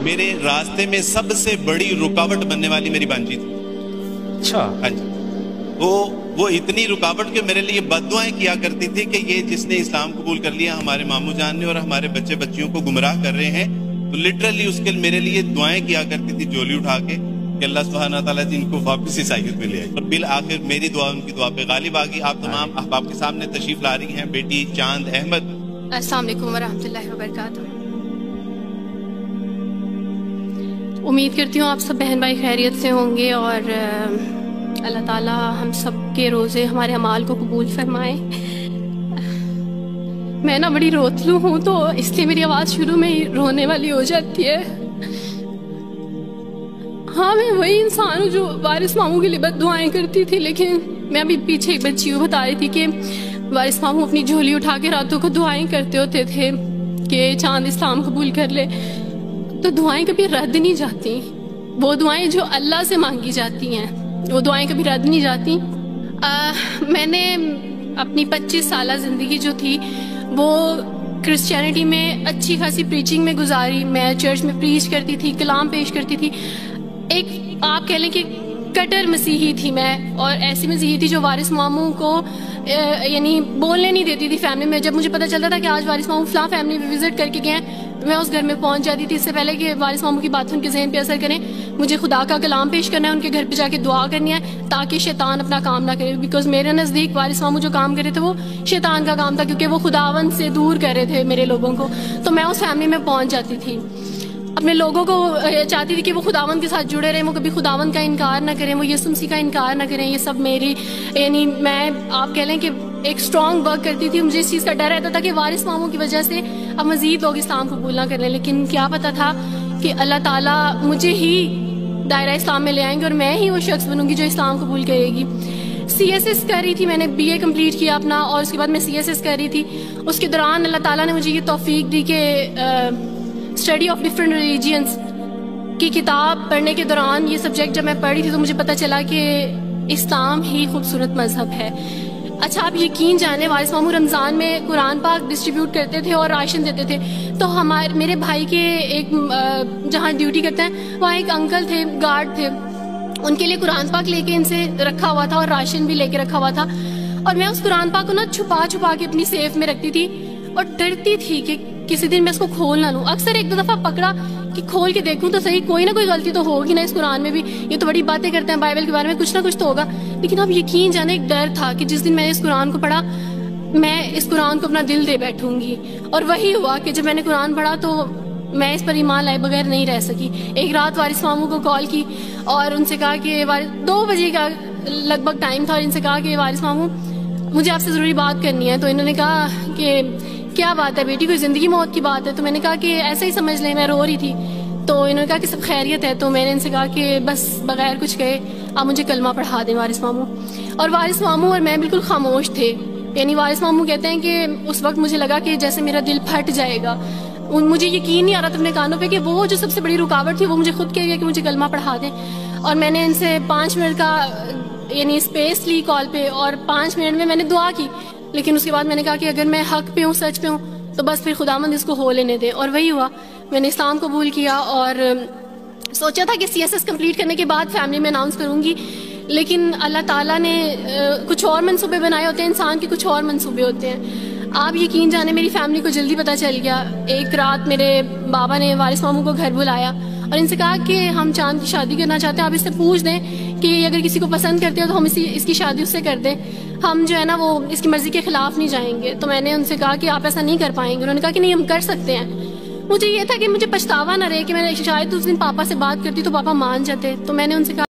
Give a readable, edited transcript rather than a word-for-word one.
میرے راستے میں سب سے بڑی رکاوٹ بننے والی میری بانجی تھی. اچھا. ہاں جی. وہ اتنی رکاوٹ کہ میرے لیے بد دعائیں کیا کرتی تھی کہ یہ جس نے اسلام قبول کر لیا ہمارے ماموں جان نے اور ہمارے بچے بچیوں کو گمراہ کر رہے ہیں، تو لٹرلی اس کے میرے لیے دعائیں کیا کرتی تھی جولی اٹھا کے کہ اللہ سبحانہ تعالیٰ جی ان کو واپس عیسائیت میں لے آئے. اور بالآخر میری دعا ان کی دعا پہ غالب آ گئی. آپ تمام احباب کے سامنے تشریف لا رہی ہیں بیٹی چاند احمد. السلام علیکم ورحمۃ اللہ وبرکاتہ. امید کرتی ہوں آپ سب بہن بھائی خیریت سے ہوں گے اور اللہ تعالیٰ ہم سب کے روزے ہمارے اعمال کو قبول فرمائے. میں نا بڑی روتلو ہوں تو اس لیے میری آواز شروع میں ہی رونے والی ہو جاتی ہے. ہاں میں وہی انسان ہوں جو وارث ماموں کے لیے بد دعائیں کرتی تھی، لیکن میں ابھی پیچھے ایک بچی کو بتا رہی تھی کہ وارث ماموں اپنی جھولی اٹھا کے راتوں کو دعائیں کرتے ہوتے تھے کہ چاند اسلام قبول کر لے. تو دعائیں کبھی رد نہیں جاتی، وہ دعائیں جو اللہ سے مانگی جاتی ہیں وہ دعائیں کبھی رد نہیں جاتی. میں نے اپنی 25 سالہ زندگی جو تھی وہ کرسچینٹی میں اچھی خاصی پریچنگ میں گزاری. میں چرچ میں پریچ کرتی تھی، کلام پیش کرتی تھی. ایک آپ کہہ لیں کہ کٹر مسیحی تھی میں، اور ایسی مسیحی تھی جو وارث ماموں کو یعنی بولنے نہیں دیتی تھی فیملی میں. جب مجھے پتہ چلتا تھا کہ آج وارث ماموں فلاں فیملی میں وزٹ کر کے گئے ہیں، میں اس گھر میں پہنچ جاتی تھی. اس سے پہلے کہ وارث ماموں کی باتیں ان کے ذہن پہ اثر کریں، مجھے خدا کا کلام پیش کرنا ہے، ان کے گھر پہ جا کے دعا کرنی ہے تاکہ شیطان اپنا کام نہ کرے. بیکاز میرے نزدیک وارث ماموں جو کام کر رہے تھے وہ شیطان کا کام تھا، کیونکہ وہ خداوند سے دور کر رہے تھے میرے لوگوں کو. تو میں اس فیملی میں پہنچ جاتی تھی، اپنے لوگوں کو چاہتی تھی کہ وہ خداوند کے ساتھ جڑے رہیں، وہ کبھی خداوند کا انکار نہ کریں، وہ یسوع مسیح کا انکار نہ کریں. یہ سب میری یعنی میں آپ کہہ لیں کہ ایک اسٹرانگ ورک کرتی تھی. مجھے اس چیز کا ڈر رہتا تھا کہ وارث ماموں کی وجہ سے اب مزید لوگ اسلام قبول نہ کر لیں، لیکن کیا پتہ تھا کہ اللہ تعالیٰ مجھے ہی دائرہ اسلام میں لے آئیں گے اور میں ہی وہ شخص بنوں گی جو اسلام قبول کرے گی. CSS کر رہی تھی، میں نے BA کمپلیٹ کیا اپنا، اور اس کے بعد میں CSS کر رہی تھی. اس کے دوران اللہ تعالیٰ نے مجھے یہ توفیق دی کہ اسٹڈی آف ڈفرینٹ ریلیجینس کی کتاب پڑھنے کے دوران یہ سبجیکٹ جب میں پڑھ رہی تھی تو مجھے پتہ چلا کہ اسلام ہی خوبصورت مذہب ہے. اچھا آپ یقین جانیں وارث ماموں رمضان میں قرآن پاک ڈسٹریبیوٹ کرتے تھے اور راشن دیتے تھے. تو میرے بھائی کے ایک جہاں ڈیوٹی کرتے ہیں وہاں ایک انکل تھے، گارڈ تھے، ان کے لیے قرآن پاک لے کے ان سے رکھا ہوا تھا اور راشن بھی لے کے رکھا ہوا تھا. اور میں اس قرآن پاک کو نا چھپا کے اپنی سیف میں رکھتی تھی اور ڈرتی تھی کہ کسی دن میں اس کو کھول نہ لوں. اکثر ایک دو دفعہ پکڑا کہ کھول کے دیکھوں تو صحیح، کوئی نہ کوئی غلطی تو ہوگی نا اس قرآن میں بھی، یہ تو بڑی باتیں کرتے ہیں بائبل کے بارے میں، کچھ نہ کچھ تو ہوگا. لیکن اب یقین جانے ایک ڈر تھا کہ جس دن میں نے اس قرآن کو پڑھا میں اس قرآن کو اپنا دل دے بیٹھوں گی. اور وہی ہوا کہ جب میں نے قرآن پڑھا تو میں اس پر ایمان لائے بغیر نہیں رہ سکی. ایک رات وارث ماموں کو کال کی اور ان سے کہا کہ 2 بجے کا لگ بھگ ٹائم تھا، اور ان سے کہا کہ وارث ماموں مجھے آپ سے ضروری بات کرنی ہے. تو انہوں نے کہا کہ کیا بات ہے بیٹی، کوئی زندگی موت کی بات ہے؟ تو میں نے کہا کہ ایسا ہی سمجھ لیں، میں رو رہی تھی. تو انہوں نے کہا کہ سب خیریت ہے. تو میں نے ان سے کہا کہ بس بغیر کچھ کہے آپ مجھے کلمہ پڑھا دیں وارث ماموں. اور وارث ماموں اور میں بالکل خاموش تھے. یعنی وارث ماموں کہتے ہیں کہ اس وقت مجھے لگا کہ جیسے میرا دل پھٹ جائے گا. مجھے یقین نہیں آ رہا تھا اپنے کانوں پہ کہ وہ جو سب سے بڑی رکاوٹ تھی وہ مجھے خود کہہ گیا کہ مجھے کلمہ پڑھا دیں. اور میں نے ان سے 5 منٹ کا یعنی اسپیس لی کال پہ، اور 5 منٹ میں نے دعا کی. لیکن اس کے بعد میں نے کہا کہ اگر میں حق پہ ہوں، سچ پہ ہوں، تو بس پھر خداوند اس کو ہو لینے دے. اور وہی ہوا، میں نے اسلام قبول کیا اور سوچا تھا کہ CSS کمپلیٹ کرنے کے بعد فیملی میں اناؤنس کروں گی. لیکن اللہ تعالیٰ نے کچھ اور منصوبے بنائے ہوتے ہیں، انسان کے کچھ اور منصوبے ہوتے ہیں. آپ یقین جانے میری فیملی کو جلدی پتہ چل گیا. ایک رات میرے بابا نے وارث ماموں کو گھر بلایا اور ان سے کہا کہ ہم چاند کی شادی کرنا چاہتے ہیں، آپ اس سے پوچھ دیں کہ اگر کسی کو پسند کرتے ہو تو ہم اس کی شادی اس سے کر دیں، ہم جو ہے نا وہ اس کی مرضی کے خلاف نہیں جائیں گے. تو میں نے ان سے کہا کہ آپ ایسا نہیں کر پائیں گے. انہوں نے کہا کہ نہیں ہم کر سکتے ہیں. مجھے یہ تھا کہ مجھے پچھتاوا نہ رہے کہ میں شاید اس دن پاپا سے بات کرتی تو پاپا مان جاتے. تو میں نے ان سے کہا